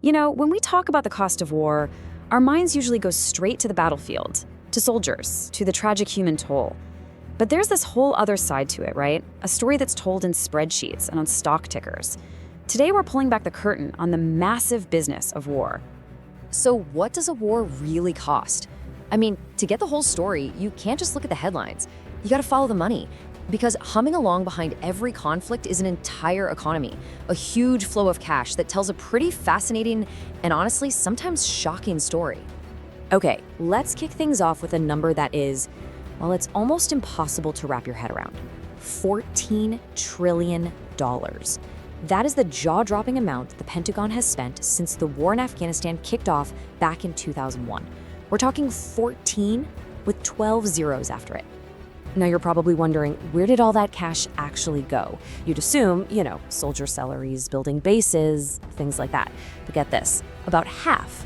When we talk about the cost of war, our minds usually go straight to the battlefield, to soldiers, to the tragic human toll. But there's this whole other side to it, right? A story that's told in spreadsheets and on stock tickers. Today, we're pulling back the curtain on the massive business of war. So what does a war really cost? I mean, to get the whole story, you can't just look at the headlines. You gotta follow the money. Because humming along behind every conflict is an entire economy, a huge flow of cash that tells a pretty fascinating and honestly, sometimes shocking story. Okay, let's kick things off with a number that is, well, it's almost impossible to wrap your head around. $14 trillion. That is the jaw-dropping amount the Pentagon has spent since the war in Afghanistan kicked off back in 2001. We're talking 14 with 12 zeros after it. Now you're probably wondering, where did all that cash actually go? You'd assume, soldier salaries, building bases, things like that. But get this, about half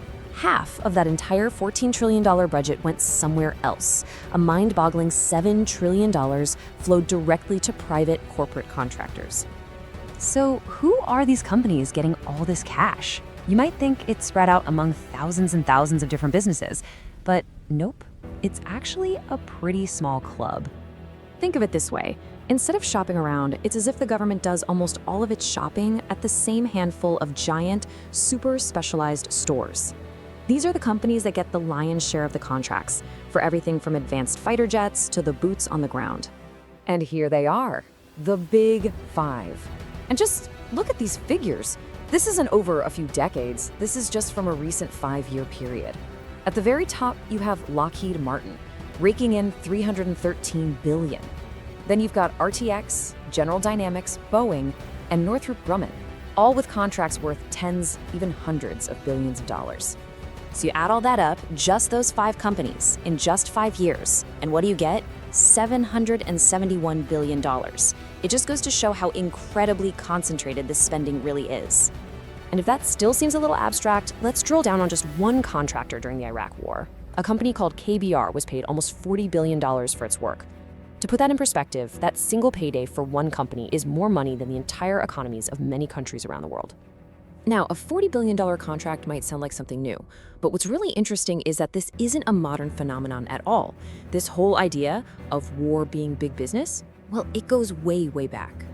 of that entire $14 trillion budget went somewhere else. A mind-boggling $7 trillion flowed directly to private corporate contractors. So who are these companies getting all this cash? You might think it's spread out among thousands and thousands of different businesses, but nope, it's actually a pretty small club. Think of it this way. Instead of shopping around, it's as if the government does almost all of its shopping at the same handful of giant, super specialized stores. These are the companies that get the lion's share of the contracts, for everything from advanced fighter jets to the boots on the ground. And here they are, the Big Five. And just look at these figures. This isn't over a few decades. This is just from a recent 5-year period. At the very top, you have Lockheed Martin, raking in $313 billion. Then you've got RTX, General Dynamics, Boeing, and Northrop Grumman, all with contracts worth tens, even hundreds of billions of dollars. So you add all that up, just those 5 companies, in just 5 years, and what do you get? $771 billion. It just goes to show how incredibly concentrated this spending really is. And if that still seems a little abstract, let's drill down on just one contractor during the Iraq War. A company called KBR was paid almost $40 billion for its work. To put that in perspective, that single payday for one company is more money than the entire economies of many countries around the world. Now, a $40 billion contract might sound like something new, but what's really interesting is that this isn't a modern phenomenon at all. This whole idea of war being big business, well, it goes way, way back.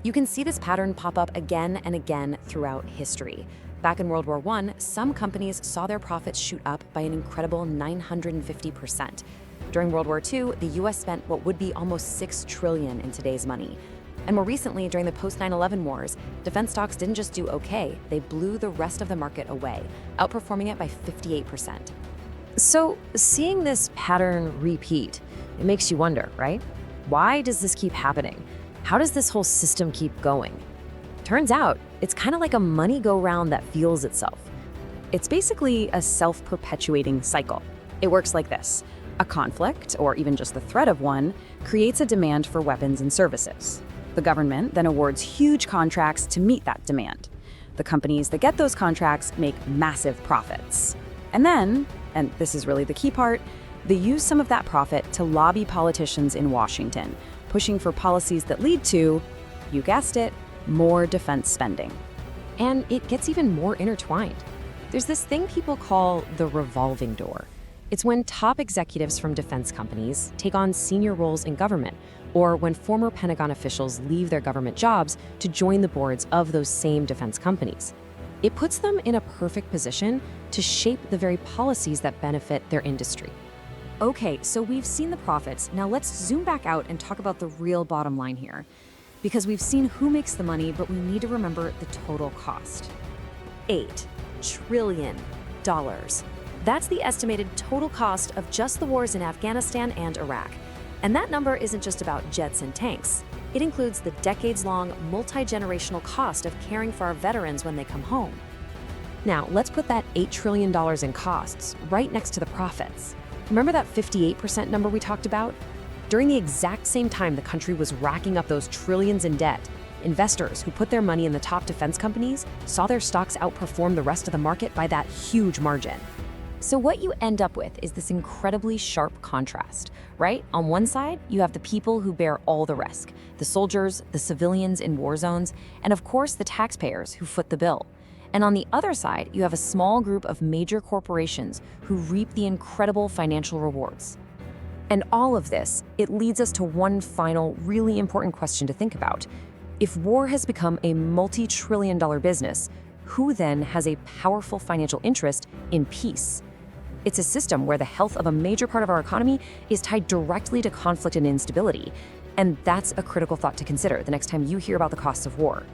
You can see this pattern pop up again and again throughout history. Back in World War I, some companies saw their profits shoot up by an incredible 950%. During World War II, the US spent what would be almost $6 trillion in today's money. And more recently, during the post-9/11 wars, defense stocks didn't just do okay, they blew the rest of the market away, outperforming it by 58%. So seeing this pattern repeat, it makes you wonder, right? Why does this keep happening? How does this whole system keep going? Turns out, it's kind of like a money go-round that fuels itself. It's basically a self-perpetuating cycle. It works like this. A conflict, or even just the threat of one, creates a demand for weapons and services. The government then awards huge contracts to meet that demand. The companies that get those contracts make massive profits. And then, and this is really the key part, they use some of that profit to lobby politicians in Washington, pushing for policies that lead to, you guessed it, more defense spending. And it gets even more intertwined. There's this thing people call the revolving door. It's when top executives from defense companies take on senior roles in government, or when former Pentagon officials leave their government jobs to join the boards of those same defense companies. It puts them in a perfect position to shape the very policies that benefit their industry. Okay, so we've seen the profits. Now let's zoom back out and talk about the real bottom line here. Because we've seen who makes the money, but we need to remember the total cost. $8 trillion. That's the estimated total cost of just the wars in Afghanistan and Iraq. And that number isn't just about jets and tanks. It includes the decades-long, multi-generational cost of caring for our veterans when they come home. Now, let's put that $8 trillion in costs right next to the profits. Remember that 58% number we talked about? During the exact same time the country was racking up those trillions in debt, investors who put their money in the top defense companies saw their stocks outperform the rest of the market by that huge margin. So what you end up with is this incredibly sharp contrast, right? On one side, you have the people who bear all the risk, the soldiers, the civilians in war zones, and of course the taxpayers who foot the bill. And on the other side, you have a small group of major corporations who reap the incredible financial rewards. And all of this, it leads us to one final, really important question to think about. If war has become a multi-trillion-dollar business, who then has a powerful financial interest in peace? It's a system where the health of a major part of our economy is tied directly to conflict and instability. And that's a critical thought to consider the next time you hear about the costs of war.